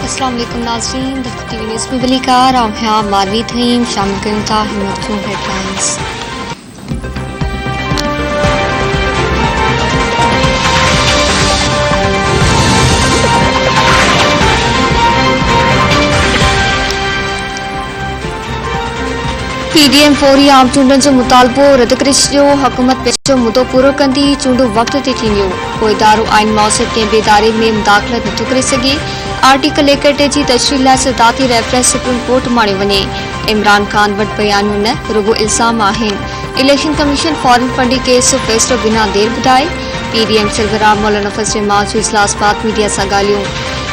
अस्सलाम वालेकुम नाज़रीन, द टीवी न्यूज़ में बलिकार आम है मारवी थीम शामिल करता हिम्मतों हेडलाइंस। पीडीएम फौरी आम चूंडनि जो मुतालबो रद्द करे छॾियो। हुकूमत पंहिंजो मुदो पूरो कंदी, चूंडूं वक़्त ते थींदियूं। को इदारो आइन मौसर कंहिं बि इदारे में मुदाख़लत नथो करे सघे। आर्टिकल 61 जी तशरीह लाइ सदाती रेफरेंस सुप्रीम कोर्ट माणे वञे। इमरान खान वटि बयानियूं न रुगो इल्ज़ाम आहिनि। Election commission foreign funding case जो फ़ैसिलो बिना देर ॿुधाए। पीडीएम सरबराह मौलाना फज़ल रहमान जो इजलास बाद मीडिया सां ॻाल्हियूं।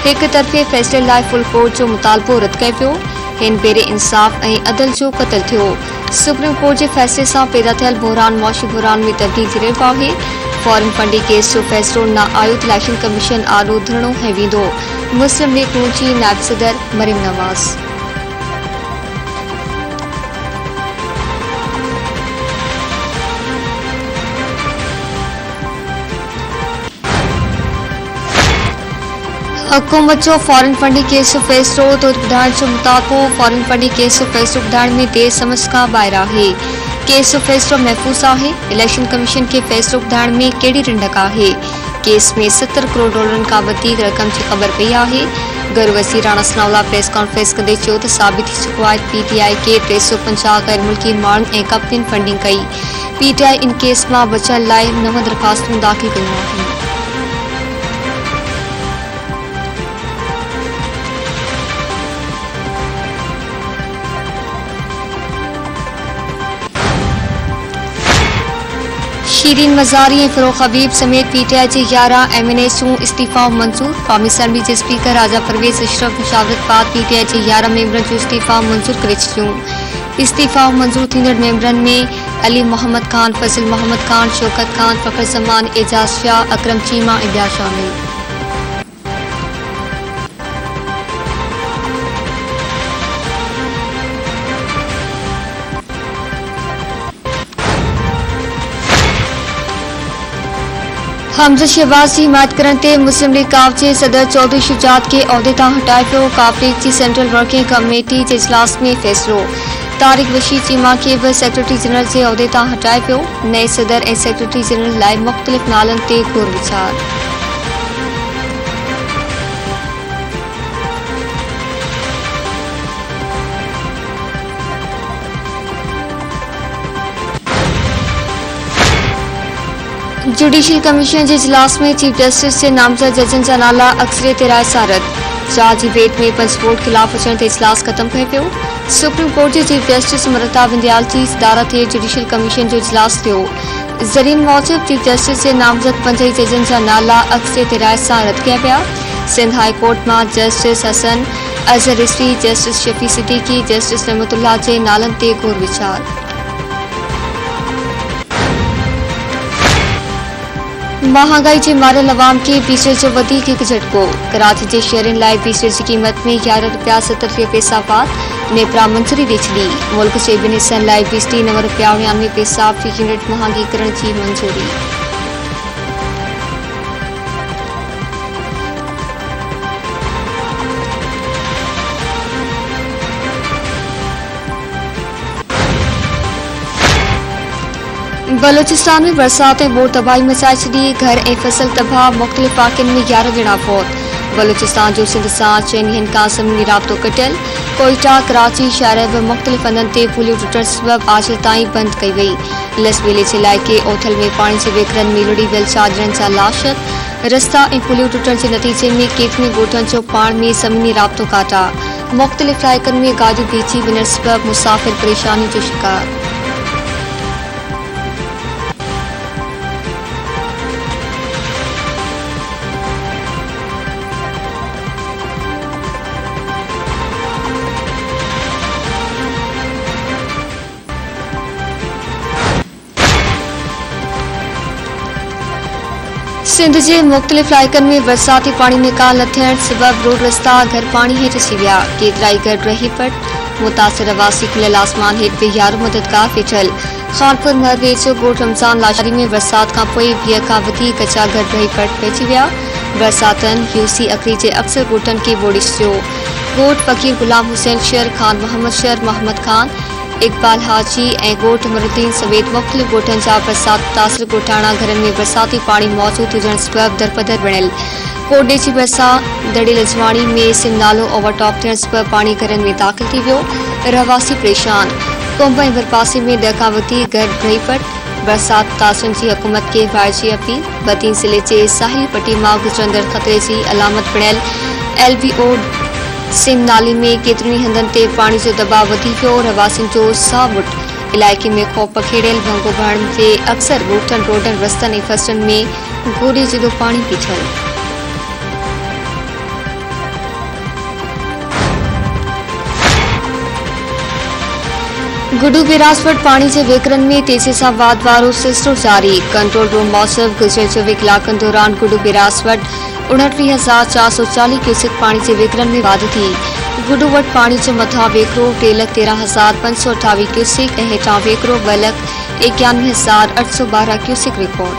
हिक तरफ़े फ़ैसिले लाइ फुल कोर्ट जो मुतालबो रद्द कयो पियो। हिन भेरे इंसाफ़ ऐं अदल जो क़तल थियो। सुप्रीम कोर्ट जे फ़ैसिले सां पैदा थियल बहरान मुआशी बहरान में तब्दील थी रहियो आहे। फॉरेन फंडिंग केस जो फ़ैसिलो न आयो त इलेक्शन कमीशन आॾो धरणो हंई वेंदो। मुस्लिम लीग नून जी नाइब सदर मरियम नवाज़। हुकूमत जो फॉरेन फंडिंग केस जो फ़ैसिलो तो ॿुधाइण जो मुताबिक़ फॉरेन फंडिंग केस जो फ़ैसिलो ॿुधाइण में देर समझ खां ॿाहिरि आहे। केस जो फ़ैसिलो महफ़ूज़ आहे। इलेक्शन कमीशन खे फ़ैसिलो ॿुधाइण में कहिड़ी रिंडक आहे। केस में 70 करोड़ डॉलरनि खां वधीक रक़म जी ख़बर पई आहे। घर वज़ीर राणा सनाउल्लाह प्रेस कॉन्फ्रेंस कंदे चयो त साबित थी चुको आहे त पीटीआई खे 350 गैर मुल्की माण्हुनि ऐं कंपनियुनि फंडिंग कई। पीटीआई इन केस मां बचण लाइ 9 दरख़्वास्तूं दाख़िल कयूं आहिनि। शीरीन मज़ारी ऐं फ़रोख़ हबीब समेत पीटीआई जे 11 एमएनए जूं इस्तीफ़ाऊं मंज़ूर। क़ौमी असम्बली जे स्पीकर राजा परवेज़ अशरफ मुशावरत बाद पीटीआई जे 11 मेंबरनि जूं इस्तीफ़ाऊं मंज़ूर करे छॾियूं। इस्तीफ़ाऊं मंज़ूर थींदड़ मेंबरनि में अली मोहम्मद खान, फज़ल मोहम्मद खान, शौकत खान, फ़खर ज़मान, एजाज़ शाह, अकरम चीमा ऐं ॿिया शामिल। हमज़द शहबाज की हिमायत करण ते मुस्लिम लीग काफ के सदर चौधरी शुजात के उहदे तां हटाए पियो। काफ लीग की सेंट्रल वर्किंग कमेटी के इजलास में फैसलो। तारिक बशीर चीमा के भी सेक्रेटरी जनरल के उहदे तां हटाए पियो। नए सदर ऐं सेक्रेटरी जनरल लाइ मुख़्तलिफ़ नालनि ते घोर वीचार। जुडिशियल कमीशन के इजलास में चीफ जस्टिस के नामज़द जजन जा नाला अक्सरियत राय सां रद्द। चार्ज वेट में 5 वोट खिलाफ अचण ते इजलास ख़त्म कयो पियो। सुप्रीम कोर्ट के चीफ जस्टिस ममता बिंदयाल जी सदारत हे जुडिशियल कमीशन जो इजलास थियो। ज़रीन मूजिब चीफ जस्टिस के नामज़द 5 जजन जा नाला अक्सरियत राय सां रद्द कया पिया। सिंध हाई कोर्ट में justice Hasan Azhar Rizvi, justice Shafi Siddiqui, justice Rahmatullah के नालन ते घोर वीचार। महंगाई के मारियल अवाम के बीसरे जो वधीक हिकु झटको। कराची के शहरनि लाइ बीसरे की क़ीमत में 11 रुपया 70 पैसा वाध नेपरा मंजूरी ॾेई छॾी। मुल्क के ॿिनि हिस्सनि लाइ बिजली 9 रुपया 99 पैसा फी यूनिट महांगी करण की मंजूरी। बलोचिस्तान में बरसात ऐं बोर तबाही मचाए छॾी। घर ऐं फसल तबाह, मुख़्तलिफ़ वाक़िअनि में 11 ॼणा फौत। बलोचिस्तान जो सिंध सां 4 ॾींहनि खां ज़मीनी राब्तो कटियल। कोयटा, कराची शहर में मुख़्तलिफ़ हंधनि ते पुलियूं टुटण सबबि आज ताईं बंदि कई वई। लसबेले जे इलाइक़े ओथल में पाणी जे वेकरनि में लुड़ी वियल 4 ॼणनि जा लाश। रस्ता ऐं पुलियूं टुटण जे नतीजे में केतिरनि ॻोठनि जो पाण में ज़मीनी राब्तो काटा। मुख़्तलिफ़ इलाइक़नि में गाॾियूं बीठी वञण सबबि मुसाफ़िर परेशानियुनि जो शिकार। सिंध के मुख़्तलिफ़ इलाइक़नि में बरसाती पानी निकाल न थियण सबबि रोड रस्ता घर पानी हेठि अची विया। केतिराई घर रही पट मुतासिर आवासी खुलियल आसमान हेठि बेयारो मददगार वेठल। खानपुर महर वेझो ॻोठ रमज़ान लाशारी में बरसात खां पोइ 20 खां वधीक कचा घर रही पट पइजी विया। बरसातन यूसी अकरी जे अक्सर ॻोठनि खे ॿोड़िसियो। ॻोठ फ़कीर गुलाम हुसैन शेर खान, मोहम्मद खान, इकबाल हाजी ऐं ॻोठ मरुद्दीन समेत मुख़्तलिफ़ ॻोठनि जा बरसात मुतासिर ॻोठाणा घरनि में बरसाती पाणी मौजूद हुजण सबबि दरपदर बणियल। कोडे जी भरिसां दड़ियल अजवाणी में सिम नालो ओवरटॉप थियण सबबि पाणी घरनि में दाख़िल थी वियो। रहवासी परेशान। कुंभ ऐं बरपासे में 10 खां वधीक घर भईपट। बरसात मुतासिरनि जी हुकूमत खे वाइजी अपील। बदीन ज़िले जे साहिल पट्टी मां गुज़रंदड़ ख़तरे जी अलामत बणियल LBO सिम नाले में केतिरनि ई हंधनि ते पाणी जो दबाव वधी वियो। रहवासियुनि जो सामुट इलाइक़े में ख़ौफ़ पखेड़ियल। भंगो भरण जे अक्सर ॻोठनि, रोडनि, रस्तनि ऐं फसलनि में गोॾे जितो पाणी बीठल। गुडू बैराज वटि पाणी जे वेकरनि में तेज़ी सां वाध वारो सिलसिलो जारी। कंट्रोल रूम मौसूब गुज़िरियल 24 कलाकनि दौरान गुडू बैराज वटि 29,440 क्यूसेक पाणी जे वेकरनि में वाध थी। गुडू वटि पाणी जो मथां वेकरो 3,13,528 क्यूसेक ऐं हेठां वेकरो 2,91,812 क्यूसेक रिकॉर्ड।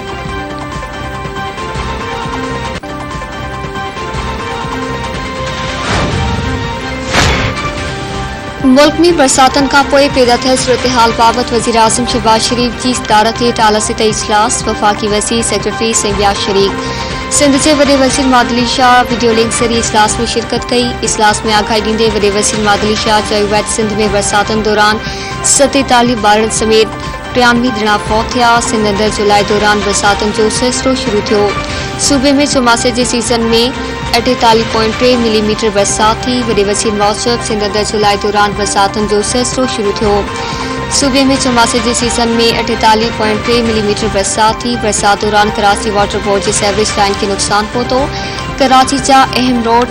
मुल्क में बरसातन खां पोइ पैदा थियल सूरतहाल बाबति वज़ीर आज़म शहबाज शरीफ जी सदारत हेठ आला सतही इजलास। वफ़ाक़ी वज़ीर, सेक्रेटरी सिंबिया शरीक। सिंध जे वॾे वज़ीर मादली शाह वीडियो लिंक ज़रिए इजलास में शिरकत कई। इजलास में आगाही ॾींदे वॾे वज़ीर मादली शाह चयो आहे त सिंध में बरसातनि दौरान 47 ॿारनि समेत 93 ॼणा फौत थिया। सिंध अंदरि जुलाई दौरान बरसातनि जो सिलसिलो शुरू थियो। सूबे में चौमासे जे सीज़न में 48.3 मिलीमीटर बरसात थी। वॾे वज़ीर मूजिब सिंध अंदरि जुलाई दौरान बरसातनि जो सिलसिलो शुरू थियो। सूबे में चौमासे जे सीज़न में 48.3 मिलीमीटर बरसात थी। बरसात दौरान कराची वाटर बोर्ड जी सेवरेज लाइन खे नुक़सान पहुतो। कराची जा अहम रोड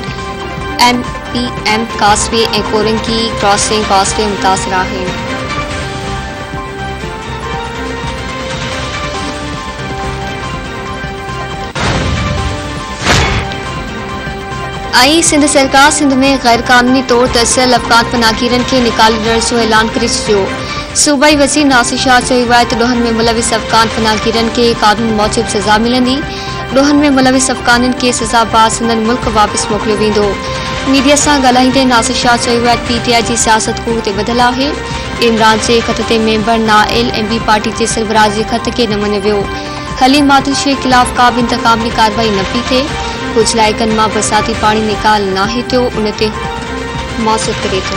MPM कासवे ऐं कोरंगी क्रॉसिंग कासवे मुतासिर आहिनि। सिंध सरकार सिंध में गैर कानूनी तौर तसियल अफ़गान पनाहगीरनि खे निकाले ॾियण जो ऐलान करे छॾियो। सूबाई वज़ीर नासिर शाह चयो आहे त ॾोहनि में मुलविस अफ़गान पनाहगीरनि खे कानून मूजिब सज़ा मिलंदी। ॾोहनि में मुलविस अफ़गाननि खे सज़ाबाज़ संदनि मुल्क वापसि मोकिलियो वेंदो। मीडिया सां ॻाल्हाईंदे नासिर शाह चयो आहे त PTI जी सियासत कूड़ ते ॿधल आहे। इमरान जे ख़त ते मेंबर नाइल MB पार्टी जे सरबराह जे ख़त खे न मञियो वियो। हलीम मादल जे ख़िलाफ़ का बि इंतकामी कार्रवाई न पई थिए। कुझु इलाइक़नि मां बरसाती पाणी निकाल नाहे थियो, उन ते मौसूब करे थो।